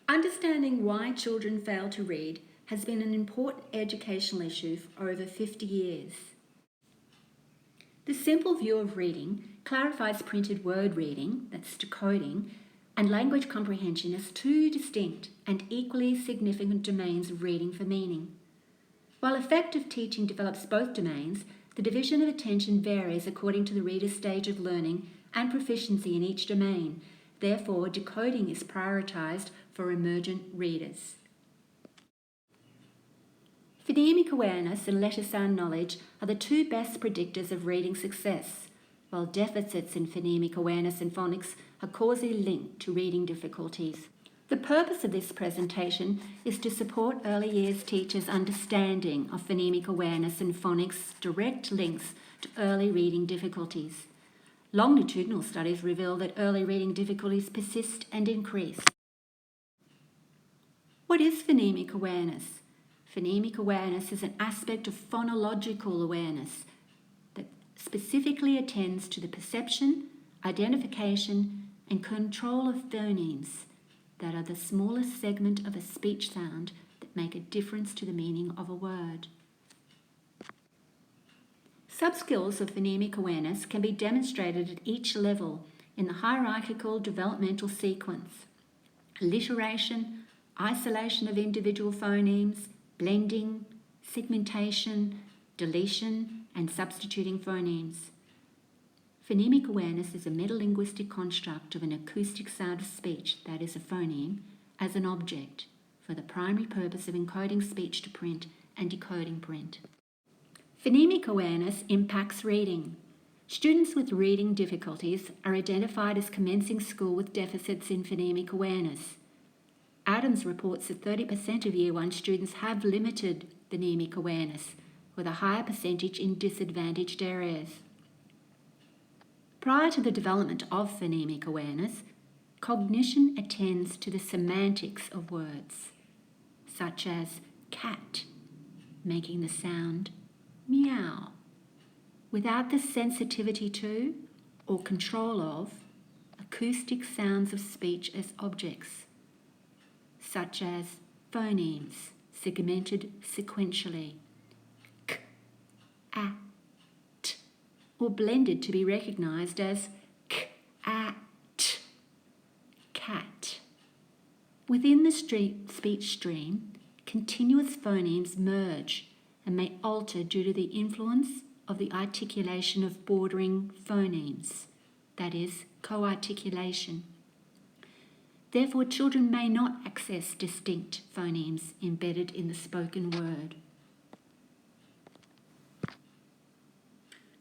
Understanding why children fail to read has been an important educational issue for over 50 years. The simple view of reading clarifies printed word reading, that's decoding, and language comprehension as two distinct and equally significant domains of reading for meaning. While effective teaching develops both domains, the division of attention varies according to the reader's stage of learning and proficiency in each domain. Therefore, decoding is prioritised for emergent readers. Phonemic awareness and letter sound knowledge are the two best predictors of reading success, while deficits in phonemic awareness and phonics are causally linked to reading difficulties. The purpose of this presentation is to support early years teachers' understanding of phonemic awareness and phonics' direct links to early reading difficulties. Longitudinal studies reveal that early reading difficulties persist and increase. What is phonemic awareness? Phonemic awareness is an aspect of phonological awareness that specifically attends to the perception, identification, and control of phonemes that are the smallest segment of a speech sound that make a difference to the meaning of a word. Subskills of phonemic awareness can be demonstrated at each level in the hierarchical developmental sequence: alliteration, isolation of individual phonemes, blending, segmentation, deletion, and substituting phonemes. Phonemic awareness is a metalinguistic construct of an acoustic sound of speech, that is a phoneme, as an object for the primary purpose of encoding speech to print and decoding print. Phonemic awareness impacts reading. Students with reading difficulties are identified as commencing school with deficits in phonemic awareness. Adams reports that 30% of Year 1 students have limited phonemic awareness, with a higher percentage in disadvantaged areas. Prior to the development of phonemic awareness, cognition attends to the semantics of words, such as cat, making the sound meow, without the sensitivity to or control of acoustic sounds of speech as objects, such as phonemes segmented sequentially, k, a, t, or blended to be recognised as k, a, t, cat. Within the speech stream, continuous phonemes merge and may alter due to the influence of the articulation of bordering phonemes, that is, co-articulation. Therefore, children may not access distinct phonemes embedded in the spoken word.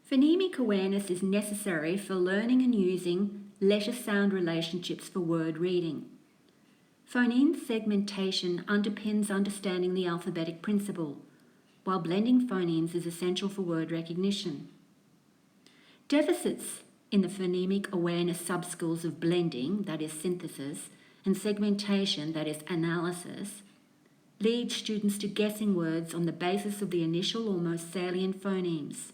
Phonemic awareness is necessary for learning and using letter-sound relationships for word reading. Phoneme segmentation underpins understanding the alphabetic principle, while blending phonemes is essential for word recognition. Deficits in the phonemic awareness subskills of blending, that is synthesis, and segmentation, that is analysis, lead students to guessing words on the basis of the initial or most salient phonemes.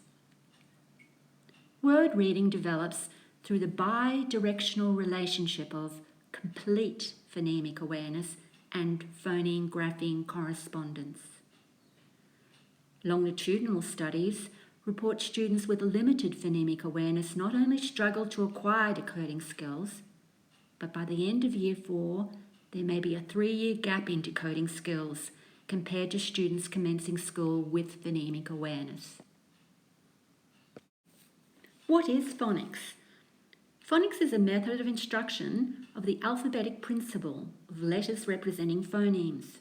Word reading develops through the bi-directional relationship of complete phonemic awareness and phoneme-grapheme correspondence. Longitudinal studies report students with limited phonemic awareness not only struggle to acquire decoding skills, but by the end of Year 4, there may be a 3-year gap in decoding skills compared to students commencing school with phonemic awareness. What is phonics? Phonics is a method of instruction of the alphabetic principle of letters representing phonemes.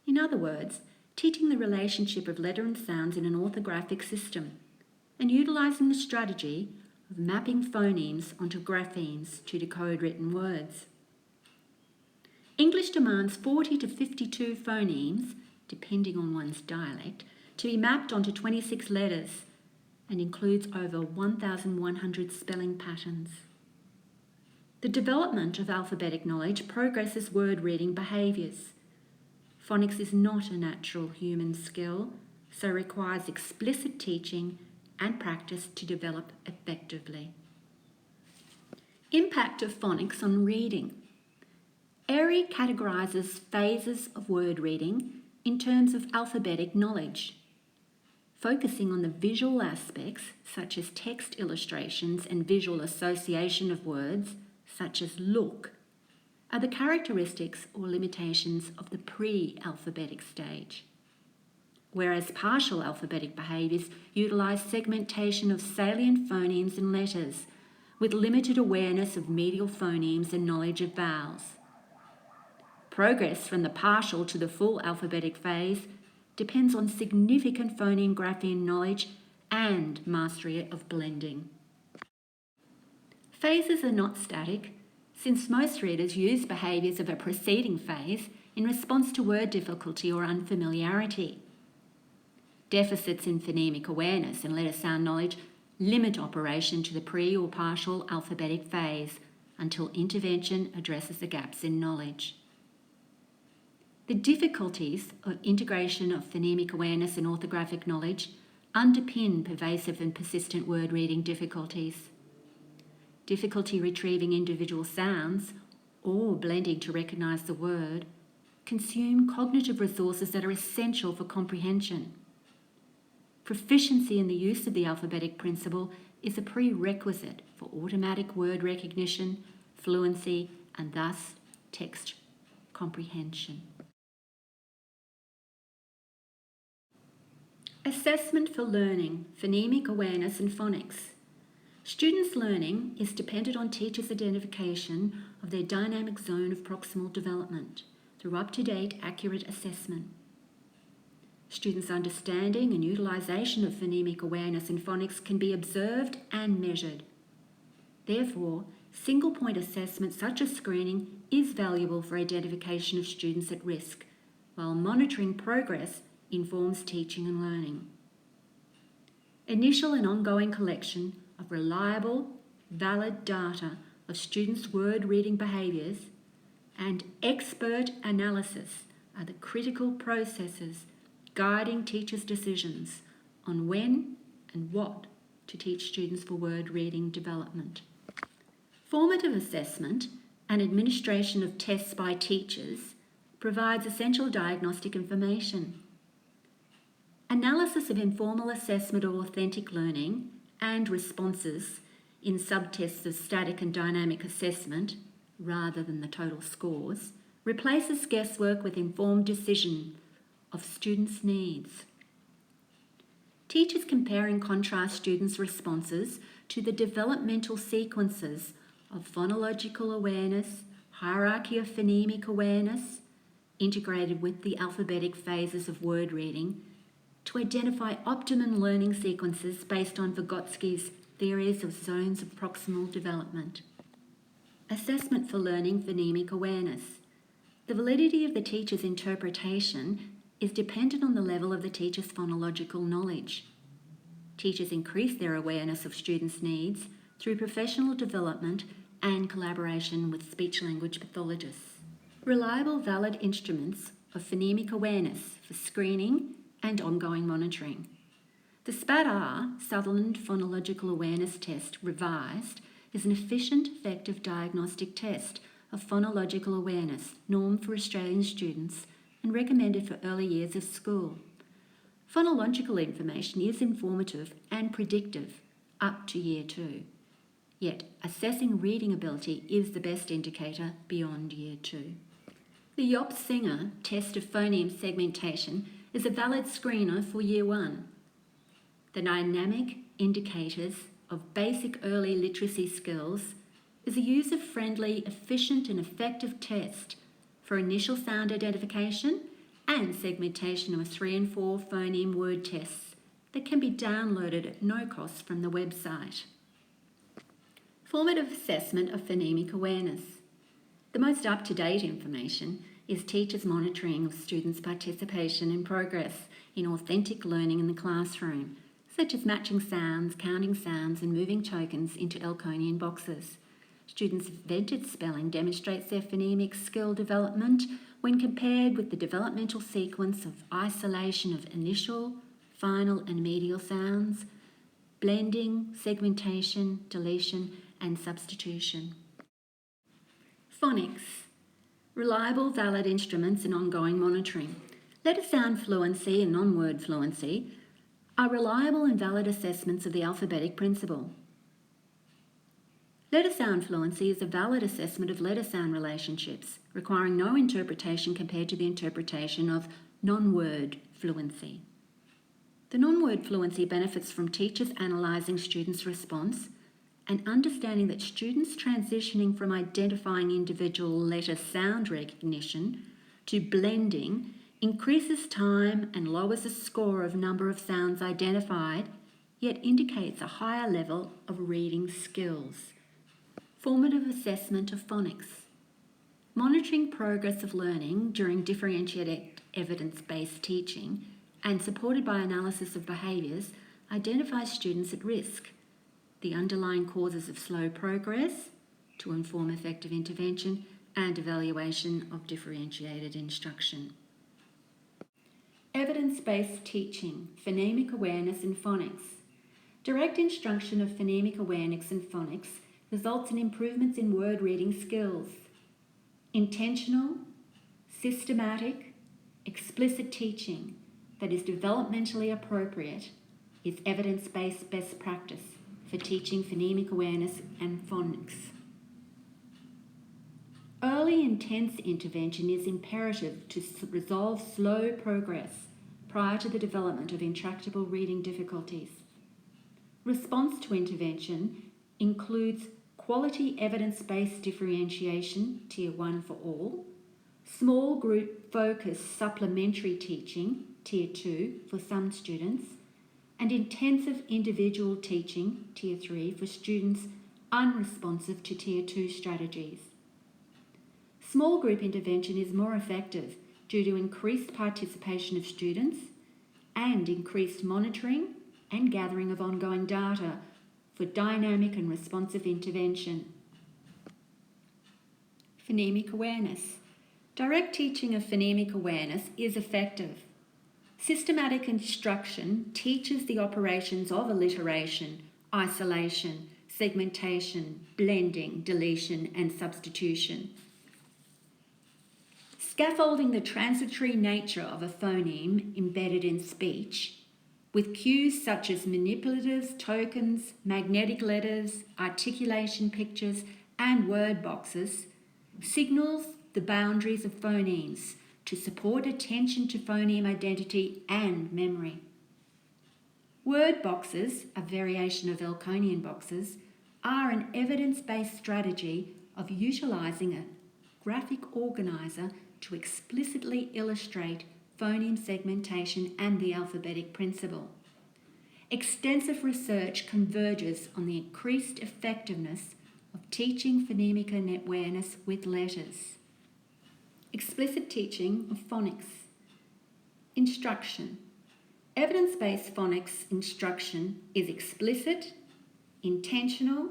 In other words, teaching the relationship of letter and sounds in an orthographic system and utilising the strategy of mapping phonemes onto graphemes to decode written words. English demands 40 to 52 phonemes, depending on one's dialect, to be mapped onto 26 letters and includes over 1,100 spelling patterns. The development of alphabetic knowledge progresses word reading behaviours. Phonics is not a natural human skill, so requires explicit teaching and practice to develop effectively. Impact of phonics on reading. Airy categorises phases of word reading in terms of alphabetic knowledge, focusing on the visual aspects such as text illustrations and visual association of words such as look are the characteristics or limitations of the pre-alphabetic stage. Whereas partial alphabetic behaviours utilise segmentation of salient phonemes and letters with limited awareness of medial phonemes and knowledge of vowels. Progress from the partial to the full alphabetic phase depends on significant phoneme grapheme knowledge and mastery of blending. Phases are not static, since most readers use behaviours of a preceding phase in response to word difficulty or unfamiliarity. Deficits in phonemic awareness and letter sound knowledge limit operation to the pre or partial alphabetic phase until intervention addresses the gaps in knowledge. The difficulties of integration of phonemic awareness and orthographic knowledge underpin pervasive and persistent word reading difficulties. Difficulty retrieving individual sounds or blending to recognise the word consume cognitive resources that are essential for comprehension. Proficiency in the use of the alphabetic principle is a prerequisite for automatic word recognition, fluency, and thus text comprehension. Assessment for learning, phonemic awareness and phonics. Students' learning is dependent on teachers' identification of their dynamic zone of proximal development through up-to-date, accurate assessment. Students' understanding and utilisation of phonemic awareness and phonics can be observed and measured. Therefore, single-point assessment such as screening is valuable for identification of students at risk, while monitoring progress informs teaching and learning. Initial and ongoing collection of reliable, valid data of students' word reading behaviours and expert analysis are the critical processes guiding teachers' decisions on when and what to teach students for word reading development. Formative assessment and administration of tests by teachers provides essential diagnostic information. Analysis of informal assessment of authentic learning and responses in subtests of static and dynamic assessment, rather than the total scores, replaces guesswork with informed decision of students' needs. Teachers compare and contrast students' responses to the developmental sequences of phonological awareness, hierarchy of phonemic awareness, integrated with the alphabetic phases of word reading, to identify optimum learning sequences based on Vygotsky's theories of zones of proximal development. Assessment for learning phonemic awareness. The validity of the teacher's interpretation is dependent on the level of the teacher's phonological knowledge. Teachers increase their awareness of students' needs through professional development and collaboration with speech-language pathologists. Reliable, valid instruments of phonemic awareness for screening and ongoing monitoring. The SPAD-R, Sutherland Phonological Awareness Test, revised, is an efficient, effective diagnostic test of phonological awareness, normed for Australian students and recommended for early years of school. Phonological information is informative and predictive up to Year 2, yet assessing reading ability is the best indicator beyond Year 2. The Yop-Singer test of phoneme segmentation is a valid screener for Year 1. The dynamic indicators of basic early literacy skills is a user-friendly, efficient and effective test for initial sound identification and segmentation of 3 and 4 phoneme word tests that can be downloaded at no cost from the website. Formative assessment of phonemic awareness. The most up-to-date information is teachers' monitoring of students' participation and progress in authentic learning in the classroom, such as matching sounds, counting sounds and moving tokens into Elkonian boxes. Students' vented spelling demonstrates their phonemic skill development when compared with the developmental sequence of isolation of initial, final and medial sounds, blending, segmentation, deletion and substitution. Phonics. Reliable, valid instruments and ongoing monitoring. Letter sound fluency and non-word fluency are reliable and valid assessments of the alphabetic principle. Letter sound fluency is a valid assessment of letter sound relationships, requiring no interpretation compared to the interpretation of non-word fluency. The non-word fluency benefits from teachers analysing students' response and understanding that students transitioning from identifying individual letter sound recognition to blending increases time and lowers the score of number of sounds identified, yet indicates a higher level of reading skills. Formative assessment of phonics. Monitoring progress of learning during differentiated evidence-based teaching and supported by analysis of behaviours identifies students at risk, the underlying causes of slow progress to inform effective intervention and evaluation of differentiated instruction. Evidence-based teaching, phonemic awareness and phonics. Direct instruction of phonemic awareness and phonics results in improvements in word reading skills. Intentional, systematic, explicit teaching that is developmentally appropriate is evidence-based best practice for teaching phonemic awareness and phonics. Early intense intervention is imperative to resolve slow progress prior to the development of intractable reading difficulties. Response to intervention includes quality evidence-based differentiation, Tier 1 for all, small group focused supplementary teaching, Tier 2 for some students, and intensive individual teaching, Tier 3 for students unresponsive to Tier 2 strategies. Small group intervention is more effective due to increased participation of students and increased monitoring and gathering of ongoing data for dynamic and responsive intervention. Phonemic awareness. Direct teaching of phonemic awareness is effective. Systematic instruction teaches the operations of alliteration, isolation, segmentation, blending, deletion, and substitution. Scaffolding the transitory nature of a phoneme embedded in speech with cues such as manipulatives, tokens, magnetic letters, articulation pictures, and word boxes signals the boundaries of phonemes to support attention to phoneme identity and memory. Word boxes, a variation of Elkonian boxes, are an evidence-based strategy of utilising a graphic organiser to explicitly illustrate phoneme segmentation and the alphabetic principle. Extensive research converges on the increased effectiveness of teaching phonemic awareness with letters. Explicit teaching of phonics. Instruction. Evidence-based phonics instruction is explicit, intentional,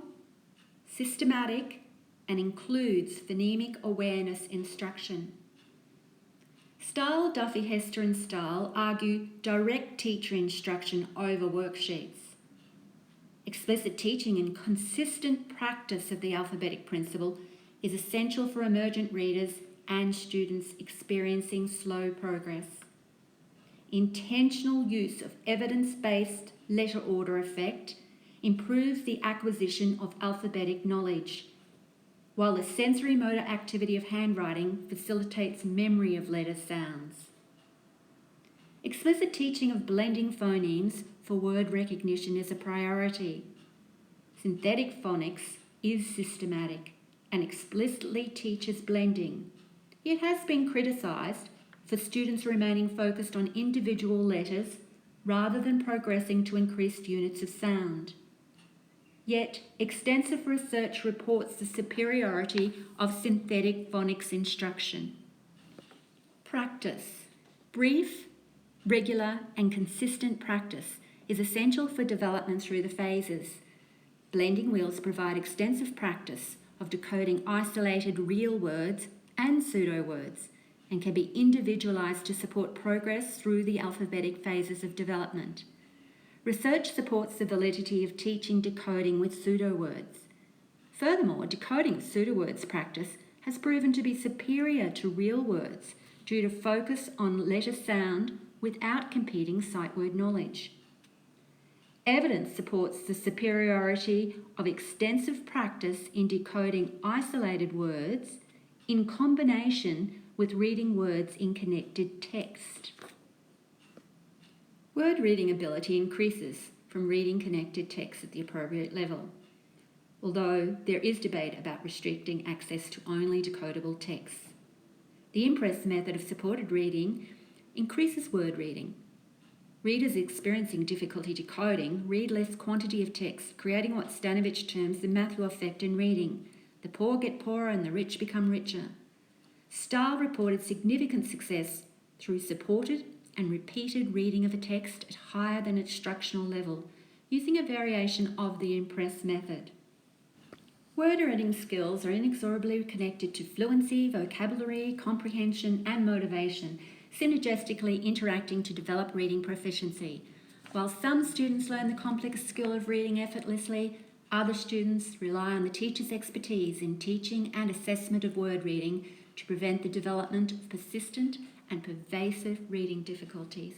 systematic, and includes phonemic awareness instruction. Stahl, Duffy, Hester and Stahl argue direct teacher instruction over worksheets. Explicit teaching and consistent practice of the alphabetic principle is essential for emergent readers and students experiencing slow progress. Intentional use of evidence-based letter order effect improves the acquisition of alphabetic knowledge, while the sensory motor activity of handwriting facilitates memory of letter sounds. Explicit teaching of blending phonemes for word recognition is a priority. Synthetic phonics is systematic and explicitly teaches blending. It has been criticised for students remaining focused on individual letters rather than progressing to increased units of sound. Yet, extensive research reports the superiority of synthetic phonics instruction. Practice. Brief, regular, and consistent practice is essential for development through the phases. Blending wheels provide extensive practice of decoding isolated real words and pseudo words and can be individualised to support progress through the alphabetic phases of development. Research supports the validity of teaching decoding with pseudo-words. Furthermore, decoding pseudo-words practice has proven to be superior to real words due to focus on letter sound without competing sight word knowledge. Evidence supports the superiority of extensive practice in decoding isolated words in combination with reading words in connected text. Word reading ability increases from reading connected text at the appropriate level, although there is debate about restricting access to only decodable text. The Impress method of supported reading increases word reading. Readers experiencing difficulty decoding read less quantity of text, creating what Stanovich terms the Matthew effect in reading. The poor get poorer and the rich become richer. Stahl reported significant success through supported and repeated reading of a text at higher than instructional level, using a variation of the Impress method. Word reading skills are inexorably connected to fluency, vocabulary, comprehension, and motivation, synergistically interacting to develop reading proficiency. While some students learn the complex skill of reading effortlessly, other students rely on the teacher's expertise in teaching and assessment of word reading to prevent the development of persistent and pervasive reading difficulties.